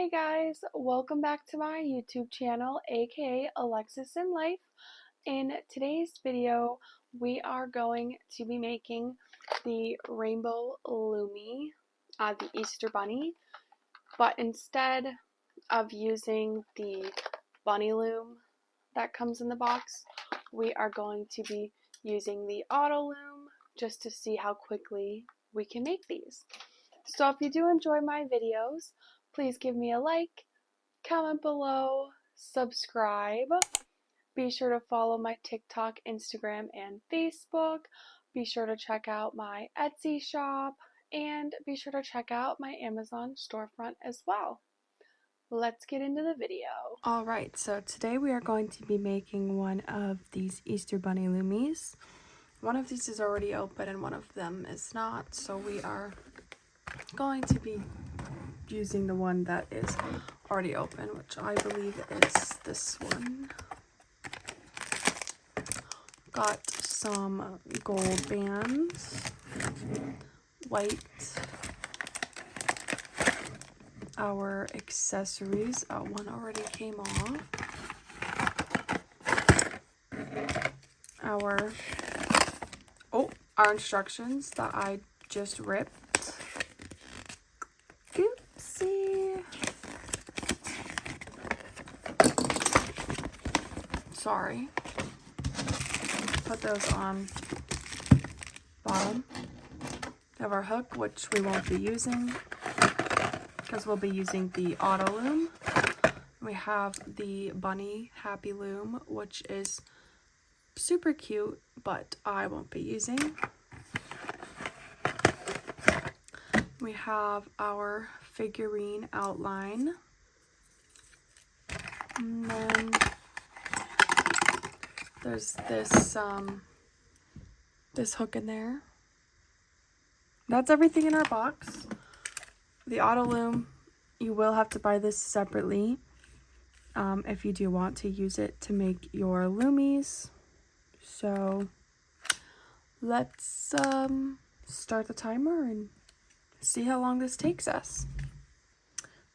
Hey guys, welcome back to my YouTube channel, aka Alexis in Life. In today's video, we are going to be making the rainbow Loomie, the Easter bunny, but instead of using the bunny loom that comes in the box, we are going to be using the auto loom just to see how quickly we can make these. So if you do enjoy my videos, please give me a like, comment below, subscribe. Be sure to follow my TikTok, Instagram, and Facebook. Be sure to check out my Etsy shop, and be sure to check out my Amazon storefront as well. Let's get into the video. Alright, so today we are going to be making one of these Easter Bunny Loomies. One of these is already open and one of them is not, so we are going to be using the one that is already open, which I believe is this one. Got some gold bands, white, our accessories, one already came off, our instructions that I just ripped. Oopsie. Sorry. Put those on bottom. We have our hook, which we won't be using because we'll be using the auto loom. We have the bunny happy loom, which is super cute, but I won't be using. We have our figurine outline. And then there's this hook in there. That's everything in our box. The auto loom, you will have to buy this separately if you do want to use it to make your Loomies. So let's start the timer and see how long this takes us.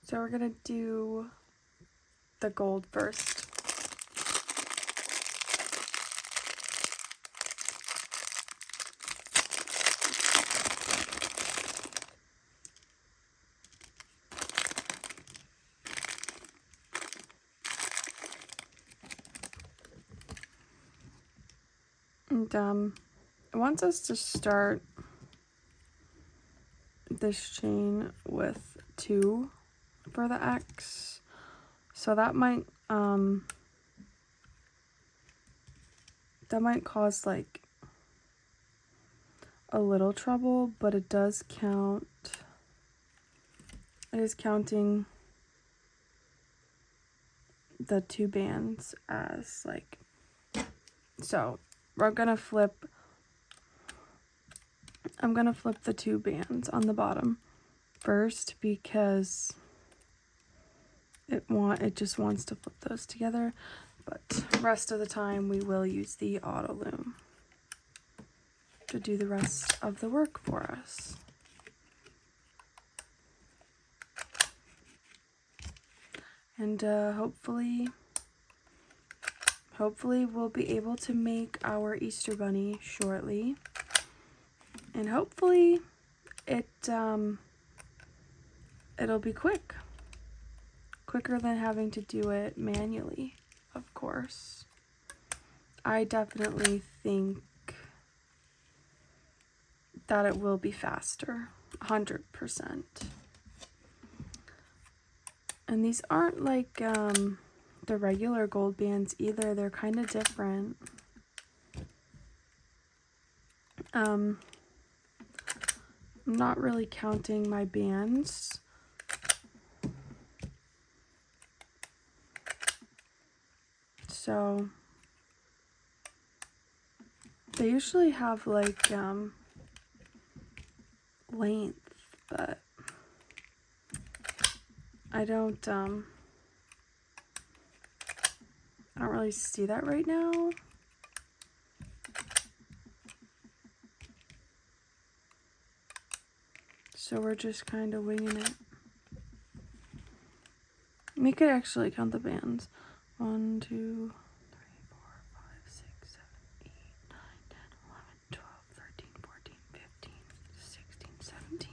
So we're gonna do the gold first. And it wants us to start this chain with 2 for the X, so that might cause like a little trouble, but it does count. It is counting the 2 bands as like, so we're gonna flip. I'm gonna flip the 2 bands on the bottom first because it just wants to flip those together, but rest of the time we will use the auto loom to do the rest of the work for us. And hopefully we'll be able to make our Easter bunny shortly. And hopefully it'll be quicker than having to do it manually, of course. I definitely think that it will be faster, 100%. And these aren't like the regular gold bands either. They're kind of different. I'm not really counting my bands. So they usually have like length, but I don't really see that right now. So we're just kind of winging it. We could actually count the bands. 1, 2, 3, 4, 5, 6, 7, 8, 9, 10, 11, 12, 13, 14, 15, 16, 17,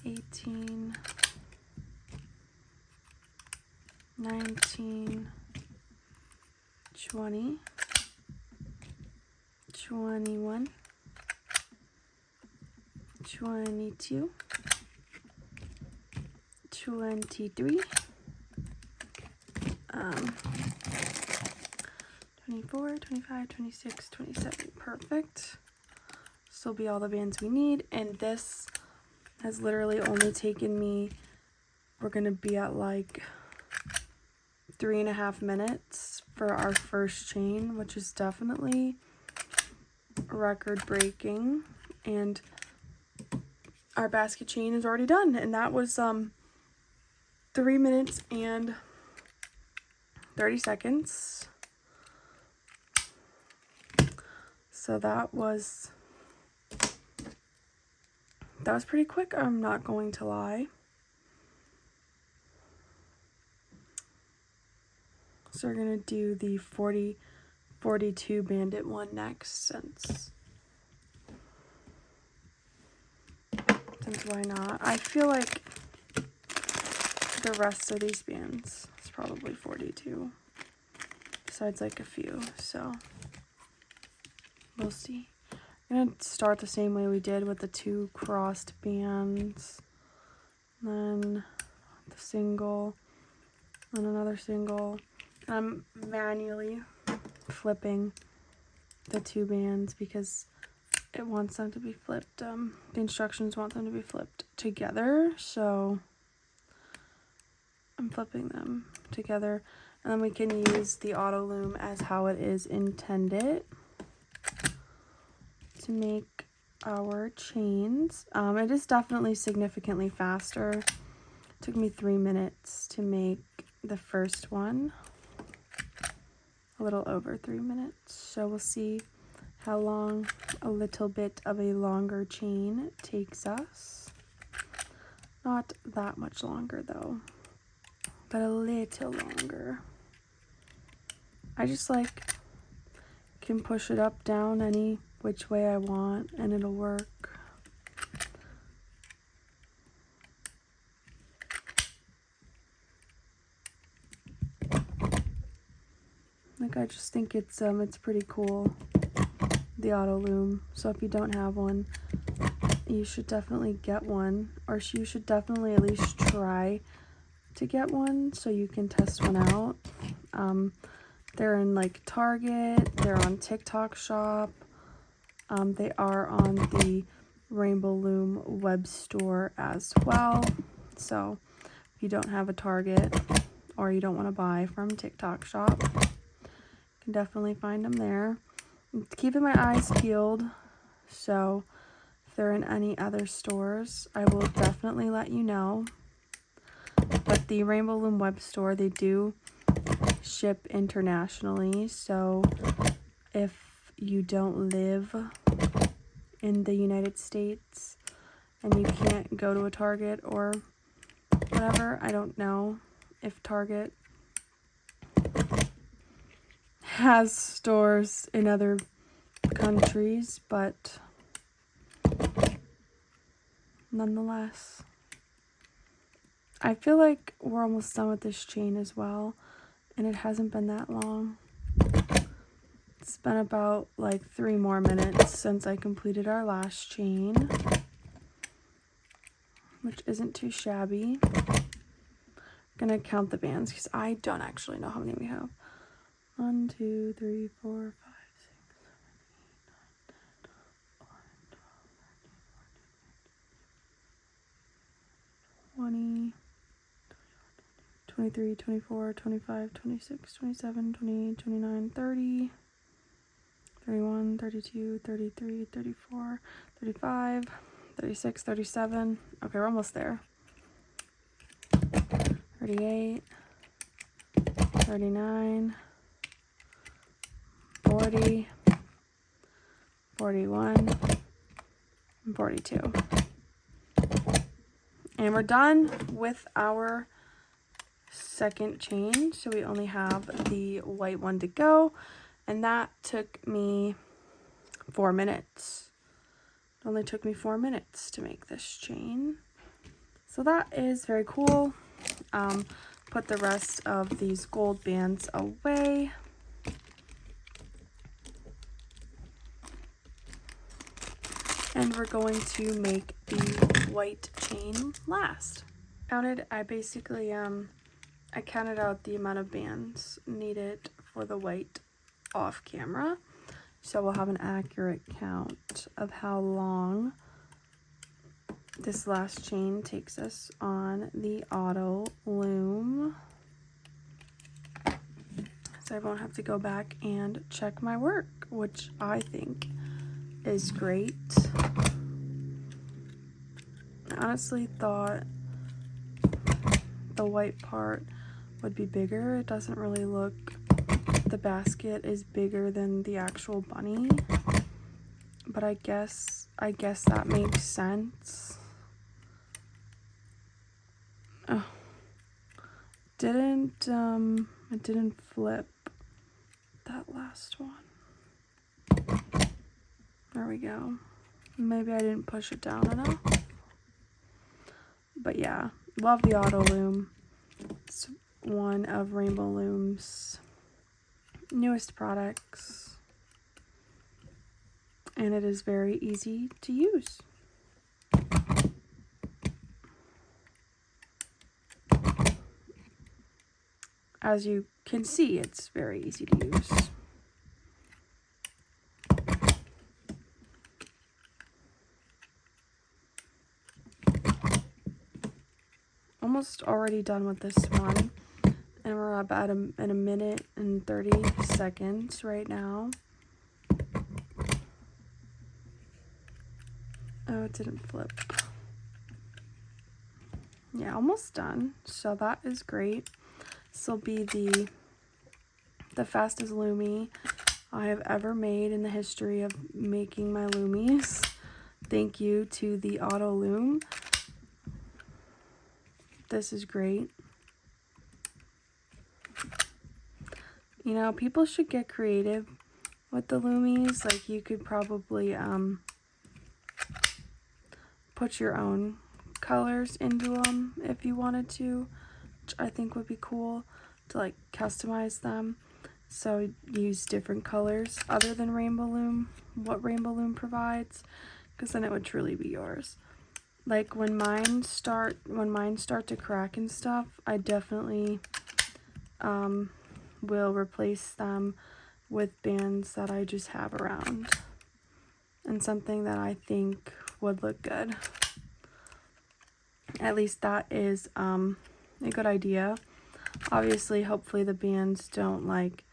18, 19, 20, 21, 22, 23, 24, 25, 26, 27. Perfect. This will be all the bands we need, and this has literally only taken me, we're gonna be at like 3.5 minutes for our first chain, which is definitely record breaking. And our basket chain is already done, and that was 3 minutes and 30 seconds. So that was pretty quick, I'm not going to lie. So we're gonna do the 42 bandit one next, since why not? I feel like the rest of these bands is probably 42, besides like a few, so we'll see. I'm gonna start the same way we did with the 2 crossed bands, then the single, and another single. I'm manually flipping the 2 bands because it wants them to be flipped. The instructions want them to be flipped together, so I'm flipping them together, and then we can use the auto loom as how it is intended to make our chains. It is definitely significantly faster. It took me 3 minutes to make the first one, a little over 3 minutes, so we'll see how long a little bit of a longer chain takes us. Not that much longer though, but a little longer. I just like can push it up, down, any which way I want, and it'll work. Like, I just think it's pretty cool, the auto loom. So if you don't have one, you should definitely get one, or you should definitely at least try to get one so you can test one out. They're in like Target, they're on TikTok Shop, they are on the Rainbow Loom web store as well. So if you don't have a Target, or you don't want to buy from TikTok Shop, you can definitely find them there. I'm keeping my eyes peeled, so if they're in any other stores, I will definitely let you know. But the Rainbow Loom web store, they do ship internationally, so if you don't live in the United States and you can't go to a Target or whatever, I don't know if Target has stores in other countries, but nonetheless, I feel like we're almost done with this chain as well, and it hasn't been that long. It's been about like 3 more minutes since I completed our last chain, which isn't too shabby. I'm gonna count the bands because I don't actually know how many we have. 1, 2, 3, 4, 5, 6, 7, 8, 9, 10, 11, 12, 13, 14, 15, 16, 17, 18, 19, 20, 23, 24, 25, 26, 27, 28, 29, 30, 31, 32, 33, 34, 35, 36, 37. Okay, we're almost there. 38, 39, 40, 41, and 42. And we're done with our second chain, so we only have the white one to go, and that took me 4 minutes. It only took me 4 minutes to make this chain, so that is very cool. Put the rest of these gold bands away. And we're going to make the white chain last. I counted out the amount of bands needed for the white off camera, so we'll have an accurate count of how long this last chain takes us on the auto loom, so I won't have to go back and check my work, which I think is great. I honestly thought the white part would be bigger. It doesn't really look, the basket is bigger than the actual bunny, but I guess that makes sense. Oh, it didn't flip that last one. There we go. Maybe I didn't push it down enough. But yeah, love the auto loom. It's one of Rainbow Loom's newest products, and it is very easy to use. As you can see, it's very easy to use. Almost already done with this one, and we're about in a minute and 30 seconds right now. Oh, it didn't flip. Yeah, almost done, so that is great. This will be the fastest Loomie I have ever made in the history of making my Loomies. Thank you to the auto loom. This is great. You know, people should get creative with the Loomies. Like, you could probably put your own colors into them if you wanted to, which I think would be cool to like customize them. So use different colors other than Rainbow Loom, what Rainbow Loom provides, because then it would truly be yours. Like when mine start to crack and stuff, I definitely will replace them with bands that I just have around and something that I think would look good. At least that is a good idea. Obviously, hopefully the bands don't like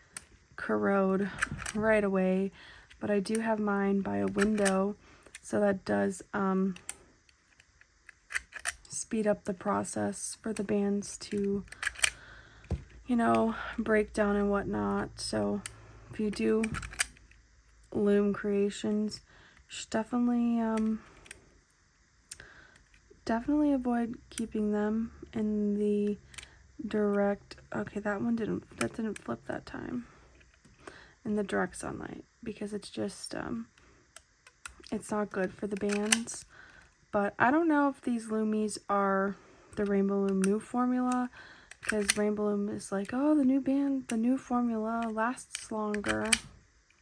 corrode right away, but I do have mine by a window, so that does speed up the process for the bands to, you know, break down and whatnot. So if you do loom creations, you should definitely avoid keeping them in the direct, okay, that didn't flip that time, in the direct sunlight, because it's just it's not good for the bands. But I don't know if these Loomies are the Rainbow Loom new formula, because Rainbow Loom is like, oh, the new formula lasts longer,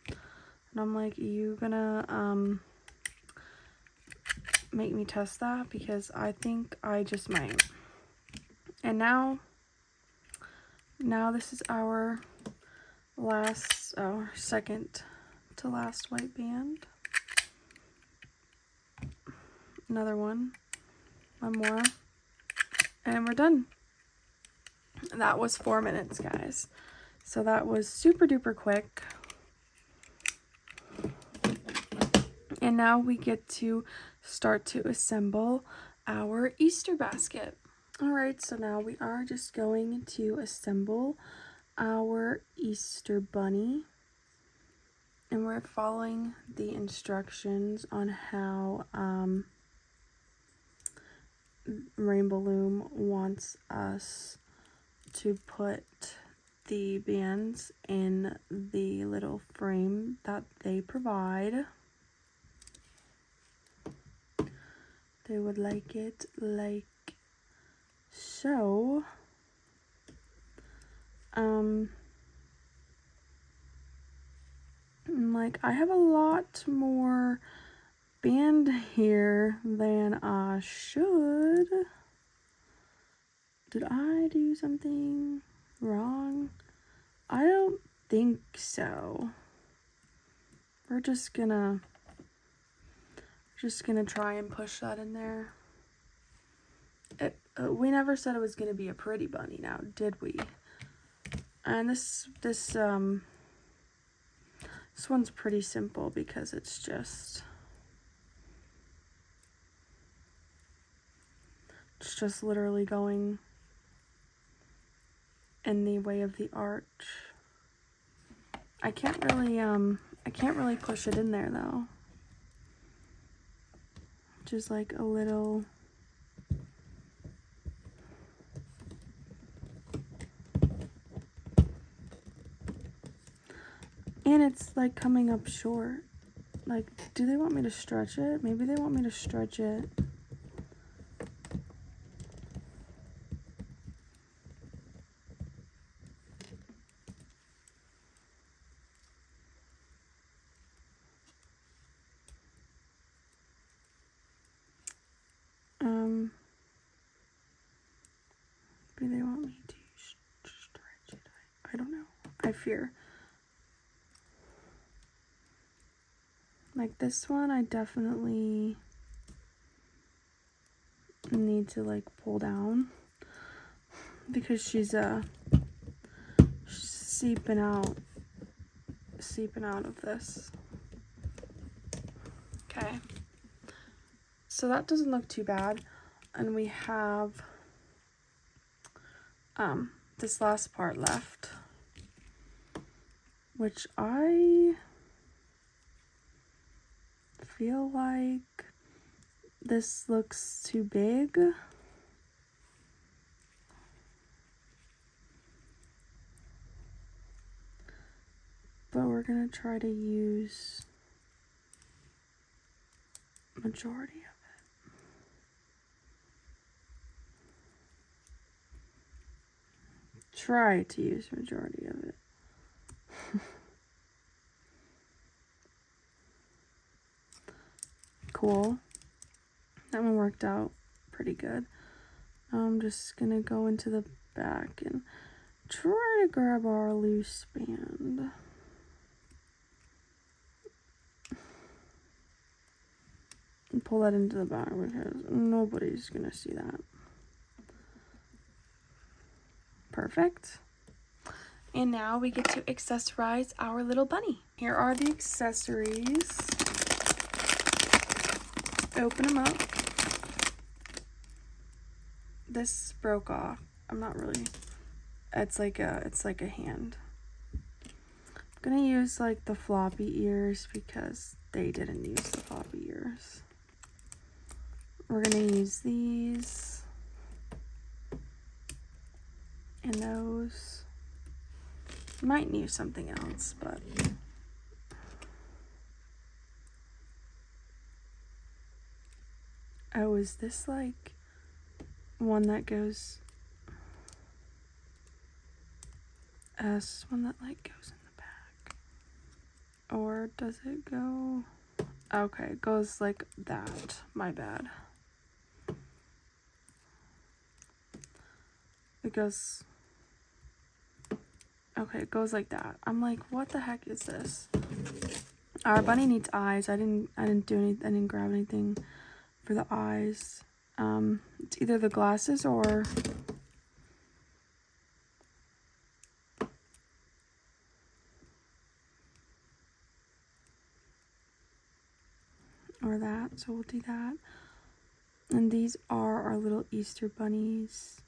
and I'm like, you gonna make me test that? Because I think I just might. And now this is our second to last white band. Another one more, and we're done. That was 4 minutes, guys. So that was super duper quick. And now we get to start to assemble our Easter basket. All right, so now we are just going to assemble our Easter bunny, and we're following the instructions on how Rainbow Loom wants us to put the bands in the little frame that they provide. They would like it like so. Like, I have a lot more band here than I should. Did I do something wrong? I don't think so. We're just gonna try and push that in there. We never said it was gonna be a pretty bunny now, did we? And this one's pretty simple because it's just literally going in the way of the arch. I can't really push it in there though. Just like a little. And it's like coming up short. Like, do they want me to stretch it? Maybe they want me to stretch it. Maybe they want me to stretch it. I don't know. I fear. Like this one, I definitely need to like pull down because she's seeping out of this. Okay. So that doesn't look too bad. And we have this last part left, which I feel like this looks too big. But we're gonna try to use majority of it. Try to use majority of it. Cool. That one worked out pretty good. I'm just gonna go into the back and try to grab our loose band. And pull that into the back because nobody's gonna see that. Perfect. And now we get to accessorize our little bunny. Here are the accessories. Open them up. This broke off. I'm not really. It's like a hand. I'm gonna use like the floppy ears because they didn't use the floppy ears. We're gonna use these and those. Might use something else, but oh, is this like one that goes? This is one that like goes in the back, or does it go? Okay, it goes like that. My bad. It goes. Okay, it goes like that. I'm like, what the heck is this? Our bunny needs eyes. I didn't do anything. I didn't grab anything for the eyes. It's either the glasses or that. So we'll do that. And these are our little Easter bunnies.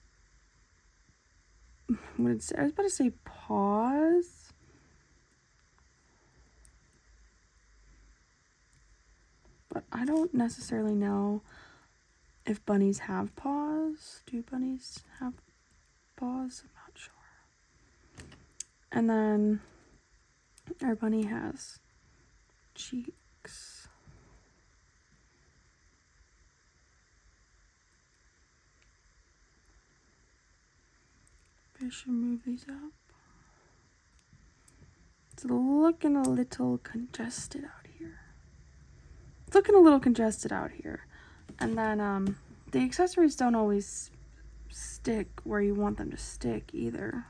I was about to say paws. But I don't necessarily know if bunnies have paws. Do bunnies have paws? I'm not And then our bunny has cheeks. I should move these up. It's looking a little congested out here. It's looking a little congested out here. And then the accessories don't always stick where you want them to stick either.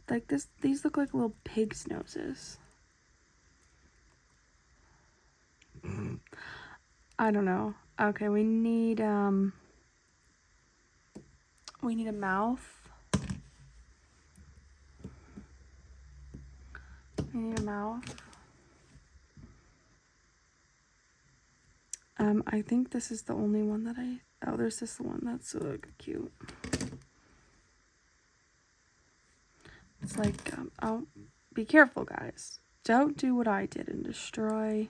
Like this, these look like little pig's noses. I don't know. Okay, we need a mouth. We need a mouth. I think this is the only one that oh, there's this one that's so cute. It's like, oh, be careful, guys. Don't do what I did and destroy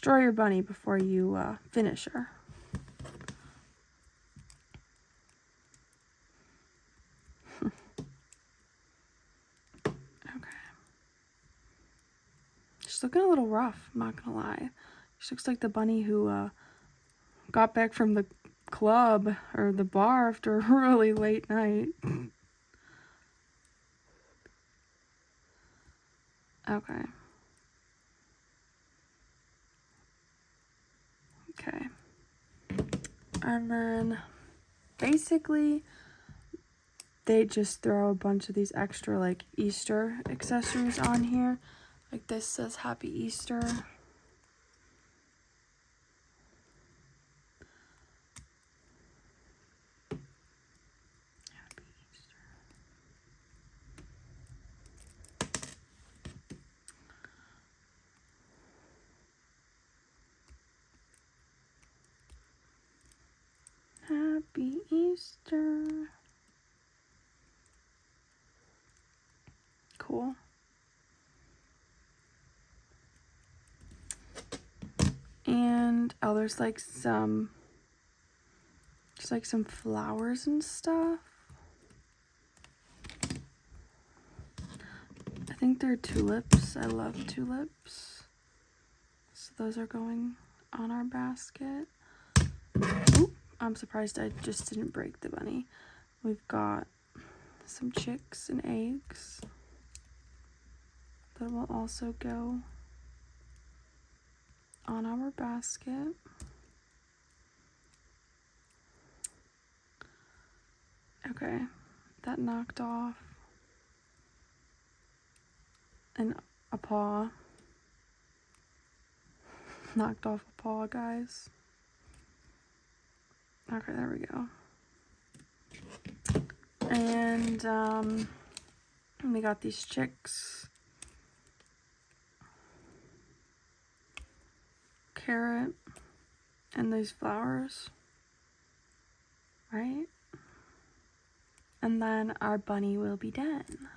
your bunny before you finish her. Okay. She's looking a little rough, I'm not gonna lie. She looks like the bunny who got back from the club or the bar after a really late night. Okay. Okay. And then basically they just throw a bunch of these extra like Easter accessories on here. Like this says Happy Easter. Happy Easter. Happy Easter. Cool. And oh, there's like some flowers and stuff. I think they're tulips. I love tulips. So those are going on our basket. Oop, I'm surprised I just didn't break the bunny. We've got some chicks and eggs that will also go on our basket. Okay, that knocked off a paw. Knocked off a paw, guys. Okay, there we go. And we got these chicks. Carrot and these flowers, right? And then our bunny will be done.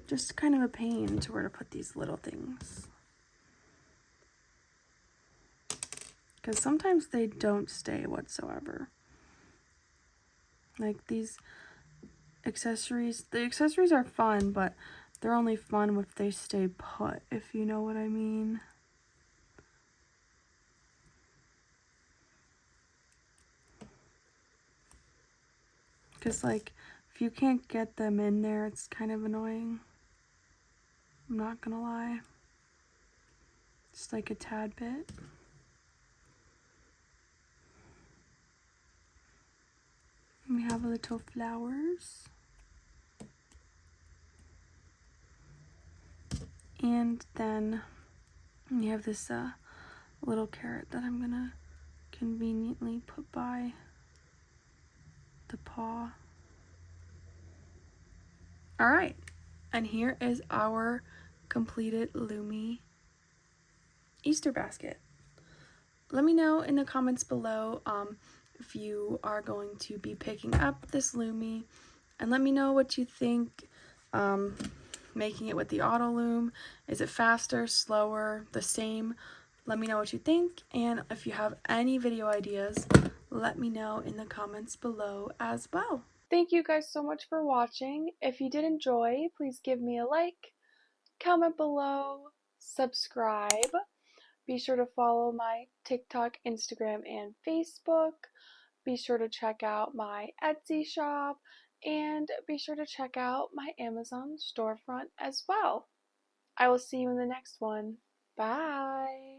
Just kind of a pain to where to put these little things, because sometimes they don't stay whatsoever. Like these accessories, the accessories are fun, but they're only fun if they stay put, if you know what I mean. Because like if you can't get them in there, it's kind of annoying. I'm not gonna lie. Just like a tad bit. We have little flowers. And then we have this little carrot that I'm gonna conveniently put by the paw. All right, and here is our completed Loomie Easter basket. Let me know in the comments below if you are going to be picking up this Loomie, and let me know what you think making it with the auto loom. Is it faster, slower, the same? let me know what you think, and if you have any video ideas, let me know in the comments below as well. Thank you guys so much for watching. If you did enjoy, please give me a like, comment below, subscribe. Be sure to follow my TikTok, Instagram, and Facebook. Be sure to check out my Etsy shop, and be sure to check out my Amazon storefront as well. I will see you in the next one. Bye!